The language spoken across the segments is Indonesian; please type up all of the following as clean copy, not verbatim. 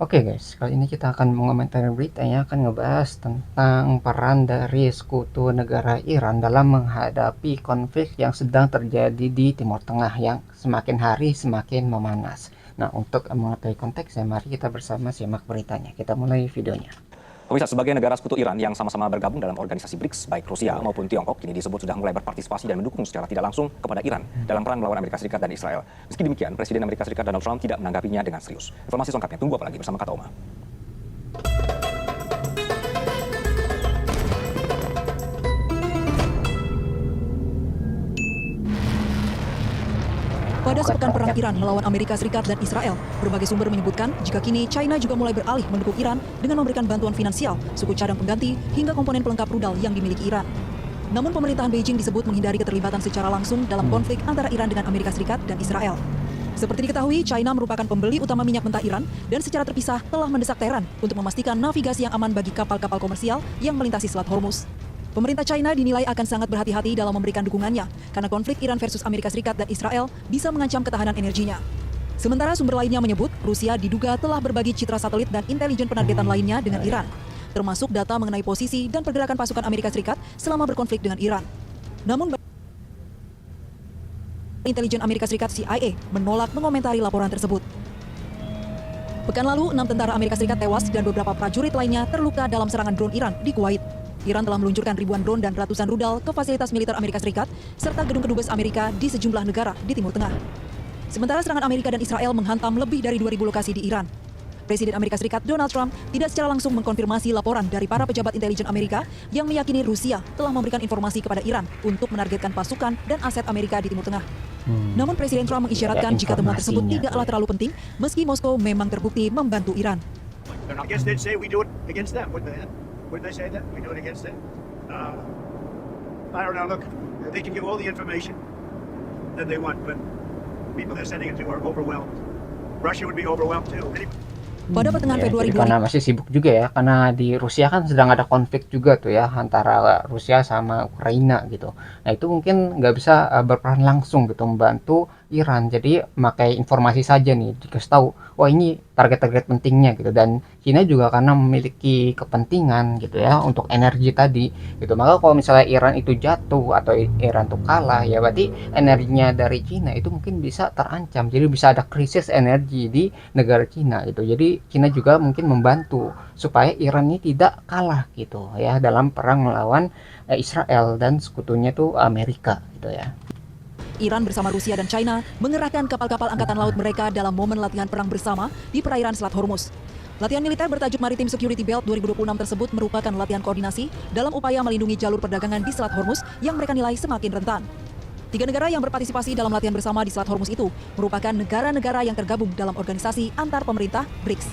Oke guys, kali ini kita akan mengomentari berita yang akan ngebahas tentang peran dari sekutu negara Iran dalam menghadapi konflik yang sedang terjadi di Timur Tengah yang semakin hari semakin memanas. Nah, untuk mengetahui konteksnya, mari kita bersama simak beritanya. Kita mulai videonya. Pemirsa, sebagai negara sekutu Iran yang sama-sama bergabung dalam organisasi BRICS, baik Rusia maupun Tiongkok, kini disebut sudah mulai berpartisipasi dan mendukung secara tidak langsung kepada Iran dalam perang melawan Amerika Serikat dan Israel. Meski demikian, Presiden Amerika Serikat Donald Trump tidak menanggapinya dengan serius. Informasi selengkapnya tunggu apa lagi bersama Kata Oma. Pada sepekan perang Iran melawan Amerika Serikat dan Israel, berbagai sumber menyebutkan jika kini China juga mulai beralih mendukung Iran dengan memberikan bantuan finansial, suku cadang pengganti, hingga komponen pelengkap rudal yang dimiliki Iran. Namun pemerintahan Beijing disebut menghindari keterlibatan secara langsung dalam konflik antara Iran dengan Amerika Serikat dan Israel. Seperti diketahui, China merupakan pembeli utama minyak mentah Iran dan secara terpisah telah mendesak Tehran untuk memastikan navigasi yang aman bagi kapal-kapal komersial yang melintasi Selat Hormuz. Pemerintah China dinilai akan sangat berhati-hati dalam memberikan dukungannya karena konflik Iran versus Amerika Serikat dan Israel bisa mengancam ketahanan energinya. Sementara sumber lainnya menyebut Rusia diduga telah berbagi citra satelit dan intelijen penargetan lainnya dengan Iran, termasuk data mengenai posisi dan pergerakan pasukan Amerika Serikat selama berkonflik dengan Iran. Namun intelijen Amerika Serikat CIA menolak mengomentari laporan tersebut. Pekan lalu, 6 tentara Amerika Serikat tewas dan beberapa prajurit lainnya terluka dalam serangan drone Iran di Kuwait. Iran telah meluncurkan ribuan drone dan ratusan rudal ke fasilitas militer Amerika Serikat serta gedung kedubes Amerika di sejumlah negara di Timur Tengah. Sementara serangan Amerika dan Israel menghantam lebih dari 2.000 lokasi di Iran. Presiden Amerika Serikat Donald Trump tidak secara langsung mengkonfirmasi laporan dari para pejabat intelijen Amerika yang meyakini Rusia telah memberikan informasi kepada Iran untuk menargetkan pasukan dan aset Amerika di Timur Tengah. Namun Presiden Trump mengisyaratkan jika temuan tersebut tidaklah terlalu penting meski Moskow memang terbukti membantu Iran. I guess they'd say we do it against them, wouldn't they? Wouldn't they say that? We do it against them? I don't know. Look, they can give all the information that they want, but people they're sending it to are overwhelmed. Russia would be overwhelmed too. Pada pertengahan Ya, Februari jadi karena masih sibuk juga ya, karena di Rusia kan sedang ada konflik juga tuh ya antara Rusia sama Ukraina gitu. Nah itu mungkin nggak bisa berperan langsung gitu membantu Iran. Jadi pakai informasi saja nih dikasih tahu, wah ini target-target pentingnya gitu. Dan China juga karena memiliki kepentingan gitu ya untuk energi tadi gitu. Maka kalau misalnya Iran itu jatuh atau Iran tuh kalah ya berarti energinya dari China itu mungkin bisa terancam. Jadi bisa ada krisis energi di negara Cina gitu. Jadi Cina juga mungkin membantu supaya Iran ini tidak kalah gitu ya dalam perang melawan Israel dan sekutunya tuh Amerika gitu ya. Iran bersama Rusia dan China mengerahkan kapal-kapal angkatan laut mereka dalam momen latihan perang bersama di perairan Selat Hormuz. Latihan militer bertajuk Maritime Security Belt 2026 tersebut merupakan latihan koordinasi dalam upaya melindungi jalur perdagangan di Selat Hormuz yang mereka nilai semakin rentan. 3 negara yang berpartisipasi dalam latihan bersama di Selat Hormuz itu merupakan negara-negara yang tergabung dalam organisasi antar pemerintah BRICS.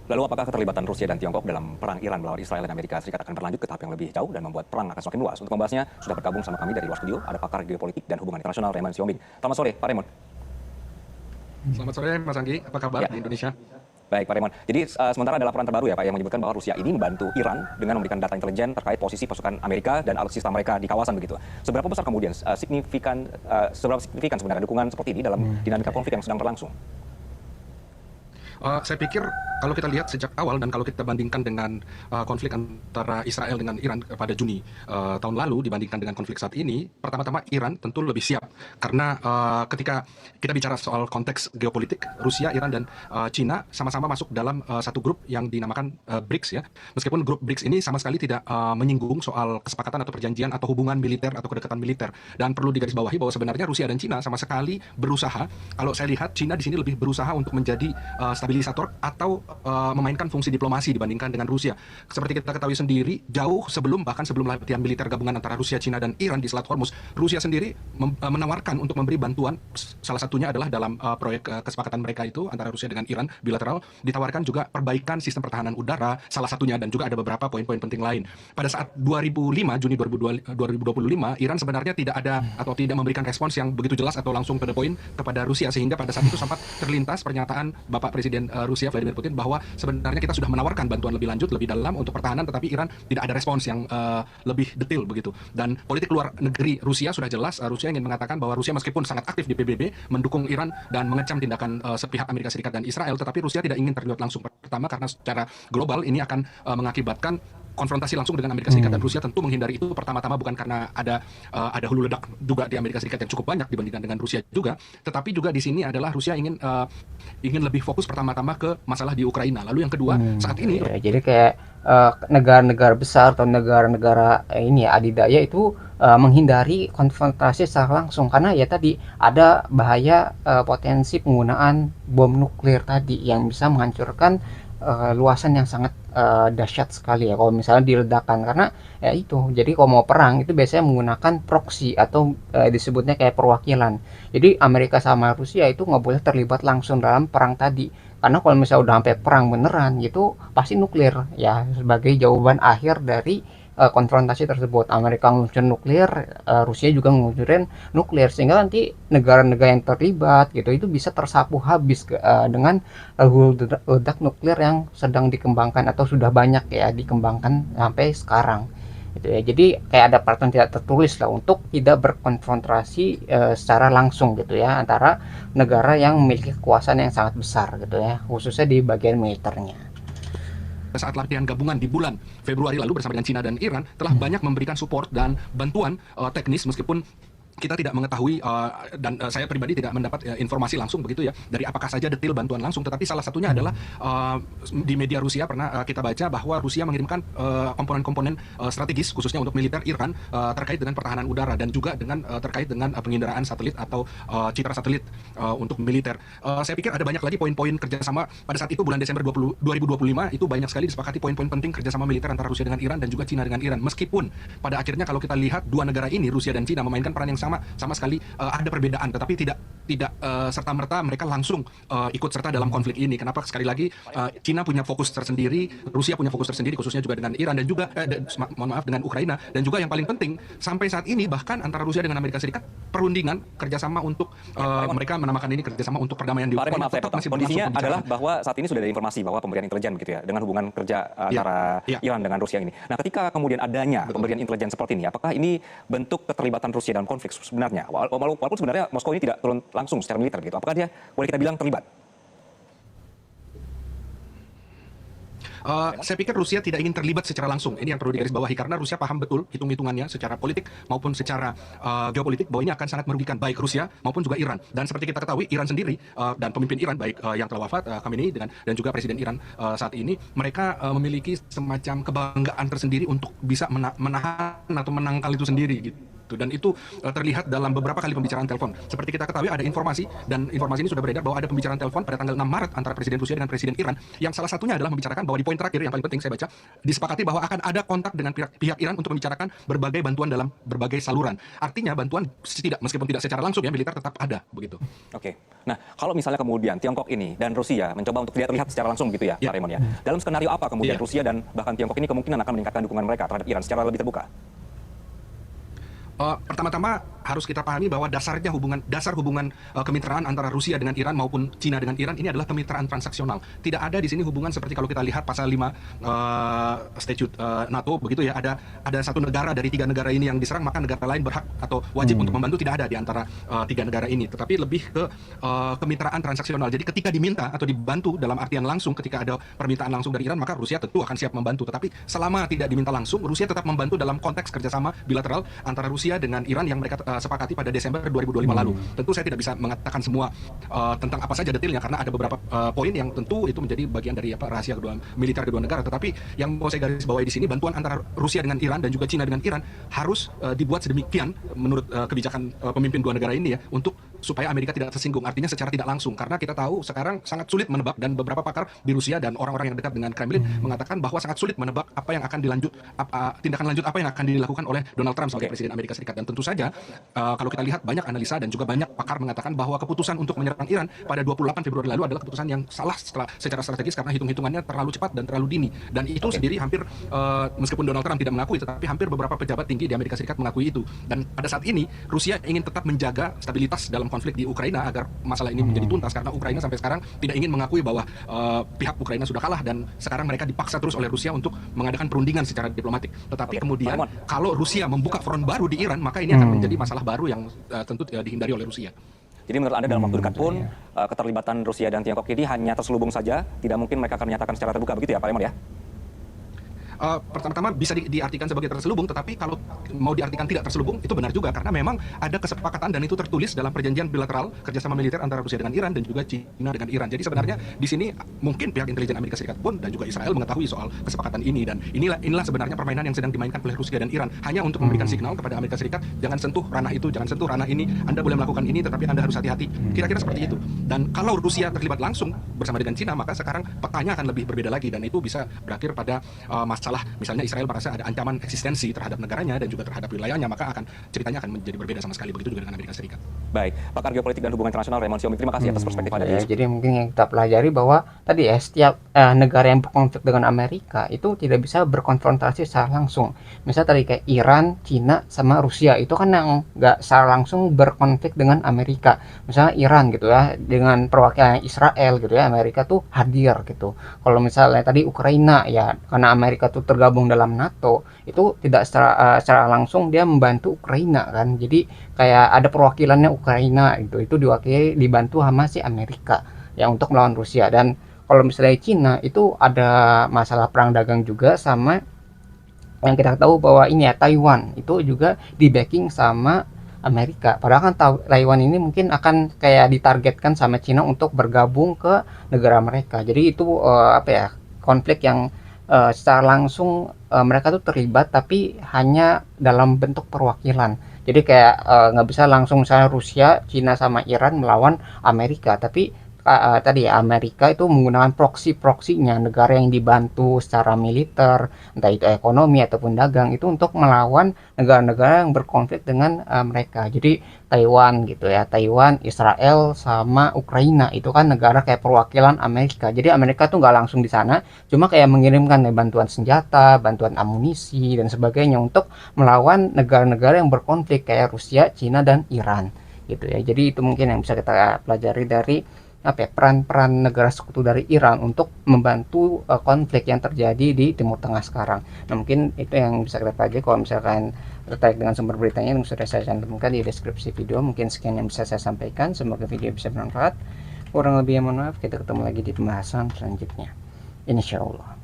Lalu apakah keterlibatan Rusia dan Tiongkok dalam perang Iran melawan Israel dan Amerika Serikat akan berlanjut ke tahap yang lebih jauh dan membuat perang akan semakin luas? Untuk membahasnya, sudah bergabung sama kami dari luar studio, ada pakar geopolitik dan hubungan internasional Raymond Siombing. Selamat sore, Pak Raymond. Selamat sore, Mas Anggi. Apa kabar di Indonesia? Baik, Pak Raymond. Jadi sementara ada laporan terbaru ya Pak yang menyebutkan bahwa Rusia ini membantu Iran dengan memberikan data intelijen terkait posisi pasukan Amerika dan alutsista mereka di kawasan begitu. Seberapa besar kemudian seberapa signifikan sebenarnya dukungan seperti ini dalam dinamika konflik yang sedang berlangsung? Saya pikir kalau kita lihat sejak awal dan kalau kita bandingkan dengan konflik antara Israel dengan Iran pada Juni tahun lalu dibandingkan dengan konflik saat ini, pertama-tama Iran tentu lebih siap karena ketika kita bicara soal konteks geopolitik, Rusia, Iran dan China sama-sama masuk dalam satu grup yang dinamakan BRICS ya. Meskipun grup BRICS ini sama sekali tidak menyinggung soal kesepakatan atau perjanjian atau hubungan militer atau kedekatan militer, dan perlu digarisbawahi bahwa sebenarnya Rusia dan China sama sekali berusaha, kalau saya lihat China di sini lebih berusaha untuk menjadi stabilisator atau memainkan fungsi diplomasi dibandingkan dengan Rusia. Seperti kita ketahui sendiri, bahkan sebelum latihan militer gabungan antara Rusia, China dan Iran di Selat Hormuz, Rusia sendiri menawarkan untuk memberi bantuan. Salah satunya adalah dalam proyek kesepakatan mereka itu antara Rusia dengan Iran bilateral, ditawarkan juga perbaikan sistem pertahanan udara salah satunya, dan juga ada beberapa poin-poin penting lain. Pada saat 2005 Juni 2025, Iran sebenarnya tidak ada atau tidak memberikan respons yang begitu jelas atau langsung to the point kepada Rusia, sehingga pada saat itu sempat terlintas pernyataan Bapak Presiden Rusia Vladimir Putin bahwa sebenarnya kita sudah menawarkan bantuan lebih lanjut, lebih dalam untuk pertahanan, tetapi Iran tidak ada respons yang lebih detail begitu. Dan politik luar negeri Rusia sudah jelas, Rusia ingin mengatakan bahwa Rusia meskipun sangat aktif di PBB, mendukung Iran dan mengecam tindakan sepihak Amerika Serikat dan Israel, tetapi Rusia tidak ingin terlibat langsung. Pertama karena secara global ini akan mengakibatkan konfrontasi langsung dengan Amerika Serikat, dan Rusia tentu menghindari itu pertama-tama bukan karena ada hulu ledak juga di Amerika Serikat yang cukup banyak dibandingkan dengan Rusia juga, tetapi juga di sini adalah Rusia ingin lebih fokus pertama-tama ke masalah di Ukraina. Lalu yang kedua, saat ini Ya, jadi kayak negara-negara besar atau negara-negara ini ya, adidaya itu menghindari konfrontasi secara langsung karena ya tadi ada bahaya potensi penggunaan bom nuklir tadi yang bisa menghancurkan luasan yang sangat dahsyat sekali ya kalau misalnya diledakkan, karena ya itu jadi kalau mau perang itu biasanya menggunakan proxy atau disebutnya kayak perwakilan. Jadi Amerika sama Rusia itu nggak boleh terlibat langsung dalam perang tadi, karena kalau misalnya udah sampai perang beneran gitu pasti nuklir ya sebagai jawaban akhir dari konfrontasi tersebut. Amerika ngeluncurin nuklir, Rusia juga ngeluncurin nuklir, sehingga nanti negara-negara yang terlibat gitu itu bisa tersapu habis dengan hulu ledak nuklir yang sedang dikembangkan atau sudah banyak ya dikembangkan sampai sekarang gitu ya. Jadi kayak ada peraturan tidak tertulis lah untuk tidak berkonfrontasi secara langsung gitu ya antara negara yang memiliki kekuasaan yang sangat besar gitu ya, khususnya di bagian militernya. saat latihan gabungan di bulan Februari lalu bersama dengan Cina dan Iran telah banyak memberikan support dan bantuan teknis, meskipun kita tidak mengetahui dan saya pribadi tidak mendapat informasi langsung begitu ya dari apakah saja detail bantuan langsung, tetapi salah satunya adalah di media Rusia pernah kita baca bahwa Rusia mengirimkan komponen-komponen strategis khususnya untuk militer Iran terkait dengan pertahanan udara dan juga dengan terkait dengan penginderaan satelit atau citra satelit untuk militer. Saya pikir ada banyak lagi poin-poin kerjasama pada saat itu bulan Desember 2025 itu banyak sekali disepakati poin-poin penting kerjasama militer antara Rusia dengan Iran dan juga Cina dengan Iran, meskipun pada akhirnya kalau kita lihat dua negara ini Rusia dan Cina memainkan peran yang sama sekali ada perbedaan, tetapi tidak serta-merta mereka langsung ikut serta dalam konflik ini. Kenapa? Sekali lagi Cina punya fokus tersendiri, Rusia punya fokus tersendiri khususnya juga dengan Iran dan juga dengan Ukraina, dan juga yang paling penting sampai saat ini bahkan antara Rusia dengan Amerika Serikat perundingan kerjasama untuk mereka menamakan ini kerjasama untuk perdamaian di Ukraina tetap masih kondisinya berlangsung adalah bahwa saat ini sudah ada informasi bahwa pemberian intelijen begitu ya dengan hubungan kerja antara Iran dengan Rusia ini. Nah, ketika kemudian adanya pemberian intelijen seperti ini, apakah ini bentuk keterlibatan Rusia dalam konflik sebenarnya? Walaupun sebenarnya Moskow ini tidak turun langsung secara militer gitu, apakah dia boleh kita bilang terlibat? Saya pikir Rusia tidak ingin terlibat secara langsung. Ini yang perlu digarisbawahi karena Rusia paham betul hitung-hitungannya secara politik maupun secara geopolitik bahwa ini akan sangat merugikan baik Rusia maupun juga Iran. Dan seperti kita ketahui Iran sendiri dan pemimpin Iran baik yang telah wafat Khamenei dan juga presiden Iran saat ini, mereka memiliki semacam kebanggaan tersendiri untuk bisa menahan atau menangkal itu sendiri gitu. Dan itu terlihat dalam beberapa kali pembicaraan telepon. Seperti kita ketahui ada informasi, dan informasi ini sudah beredar bahwa ada pembicaraan telepon pada tanggal 6 Maret antara Presiden Rusia dengan Presiden Iran, yang salah satunya adalah membicarakan bahwa di poin terakhir yang paling penting saya baca, disepakati bahwa akan ada kontak dengan pihak Iran untuk membicarakan berbagai bantuan dalam berbagai saluran. Artinya bantuan meskipun tidak secara langsung ya, militer tetap ada begitu. Oke. Nah, kalau misalnya kemudian Tiongkok ini dan Rusia mencoba untuk tidak terlihat secara langsung gitu ya, Pak Raymond ya. Dalam skenario apa kemudian Rusia dan bahkan Tiongkok ini kemungkinan akan meningkatkan dukungan mereka terhadap Iran secara lebih terbuka? Pertama-tama harus kita pahami bahwa dasar hubungan kemitraan antara Rusia dengan Iran maupun Cina dengan Iran ini adalah kemitraan transaksional. Tidak ada di sini hubungan seperti kalau kita lihat pasal 5 statute NATO begitu ya, ada satu negara dari 3 negara ini yang diserang maka negara lain berhak atau wajib untuk membantu, tidak ada di antara 3 negara ini, tetapi lebih ke kemitraan transaksional. Jadi ketika diminta atau dibantu dalam artian langsung, ketika ada permintaan langsung dari Iran maka Rusia tentu akan siap membantu, tetapi selama tidak diminta langsung Rusia tetap membantu dalam konteks kerjasama bilateral antara Rusia dengan Iran yang mereka sepakati pada Desember 2025 lalu. Tentu saya tidak bisa mengatakan semua tentang apa saja detailnya karena ada beberapa poin yang tentu itu menjadi bagian dari rahasia militer kedua negara. Tetapi yang mau saya garis bawahi di sini, bantuan antara Rusia dengan Iran dan juga Cina dengan Iran harus dibuat sedemikian menurut kebijakan pemimpin dua negara ini ya, untuk supaya Amerika tidak tersinggung. Artinya secara tidak langsung, karena kita tahu sekarang sangat sulit menebak, dan beberapa pakar di Rusia dan orang-orang yang dekat dengan Kremlin mengatakan bahwa sangat sulit menebak apa yang akan tindakan lanjut apa yang akan dilakukan oleh Donald Trump sebagai presiden Amerika Serikat. Dan tentu saja kalau kita lihat banyak analisa dan juga banyak pakar mengatakan bahwa keputusan untuk menyerang Iran pada 28 Februari lalu adalah keputusan yang salah secara strategis karena hitung-hitungannya terlalu cepat dan terlalu dini. Dan itu sendiri hampir meskipun Donald Trump tidak mengakui, tetapi hampir beberapa pejabat tinggi di Amerika Serikat mengakui itu. Dan pada saat ini Rusia ingin tetap menjaga stabilitas dalam dalam konflik di Ukraina agar masalah ini menjadi tuntas, karena Ukraina sampai sekarang tidak ingin mengakui bahwa pihak Ukraina sudah kalah dan sekarang mereka dipaksa terus oleh Rusia untuk mengadakan perundingan secara diplomatik. Tetapi kemudian kalau Rusia membuka front baru di Iran, maka ini akan menjadi masalah baru yang tentu dihindari oleh Rusia. Jadi menurut Anda dalam waktu dekat pun keterlibatan Rusia dan Tiongkok ini hanya terselubung saja, tidak mungkin mereka akan menyatakan secara terbuka, begitu ya Pak Raymond ya? Pertama-tama bisa diartikan sebagai terselubung, tetapi kalau mau diartikan tidak terselubung itu benar juga, karena memang ada kesepakatan dan itu tertulis dalam perjanjian bilateral kerjasama militer antara Rusia dengan Iran dan juga China dengan Iran. Jadi sebenarnya di sini mungkin pihak intelijen Amerika Serikat pun dan juga Israel mengetahui soal kesepakatan ini, dan inilah sebenarnya permainan yang sedang dimainkan oleh Rusia dan Iran, hanya untuk memberikan signal kepada Amerika Serikat, jangan sentuh ranah itu, jangan sentuh ranah ini, Anda boleh melakukan ini tetapi Anda harus hati-hati. Kira-kira seperti itu. Dan kalau Rusia terlibat langsung bersama dengan China, maka sekarang petanya akan lebih berbeda lagi, dan itu bisa berakhir pada masalah misalnya Israel merasa ada ancaman eksistensi terhadap negaranya dan juga terhadap wilayahnya, maka ceritanya akan menjadi berbeda sama sekali. Begitu juga dengan Amerika Serikat. Baik, pakar geopolitik dan hubungan internasional Raymond Siomi, terima kasih atas perspektif Anda. Ya, jadi mungkin yang kita pelajari bahwa tadi ya, setiap negara yang berkonflik dengan Amerika itu tidak bisa berkonfrontasi secara langsung. Misalnya tadi kayak Iran, Cina, sama Rusia itu kan yang nggak secara langsung berkonflik dengan Amerika. Misalnya Iran gitu ya, dengan perwakilan Israel gitu ya, Amerika tuh hadir gitu. Kalau misalnya tadi Ukraina ya, karena Amerika tuh tergabung dalam NATO, itu tidak secara langsung dia membantu Ukraina kan. Jadi kayak ada perwakilannya Ukraina itu diwakili, dibantu sama si Amerika ya untuk melawan Rusia. Dan kalau misalnya Cina itu ada masalah perang dagang juga sama yang kita tahu bahwa ini ya, Taiwan itu juga di backing sama Amerika. Padahal kan Taiwan ini mungkin akan kayak ditargetkan sama Cina untuk bergabung ke negara mereka. Jadi itu apa ya, konflik yang secara langsung mereka tuh terlibat tapi hanya dalam bentuk perwakilan. Jadi kayak nggak bisa langsung misalnya Rusia, Cina sama Iran melawan Amerika, tapi tadi ya Amerika itu menggunakan proksi-proksinya, negara yang dibantu secara militer, entah itu ekonomi ataupun dagang, itu untuk melawan negara-negara yang berkonflik dengan mereka. Jadi Taiwan gitu ya, Taiwan, Israel sama Ukraina itu kan negara kayak perwakilan Amerika. Jadi Amerika tuh nggak langsung di sana, cuma kayak mengirimkan ya, bantuan senjata, bantuan amunisi dan sebagainya untuk melawan negara-negara yang berkonflik kayak Rusia, Cina dan Iran gitu ya. Jadi itu mungkin yang bisa kita pelajari dari apa ya, peran-peran negara sekutu dari Iran untuk membantu konflik yang terjadi di Timur Tengah sekarang. Nah, mungkin itu yang bisa kita pelajari. Kalau misalkan tertarik dengan sumber beritanya yang sudah saya cantumkan di deskripsi video, mungkin sekian yang bisa saya sampaikan. Semoga video bisa bermanfaat. Kurang lebihnya mohon maaf. Kita ketemu lagi di pembahasan selanjutnya, insya Allah.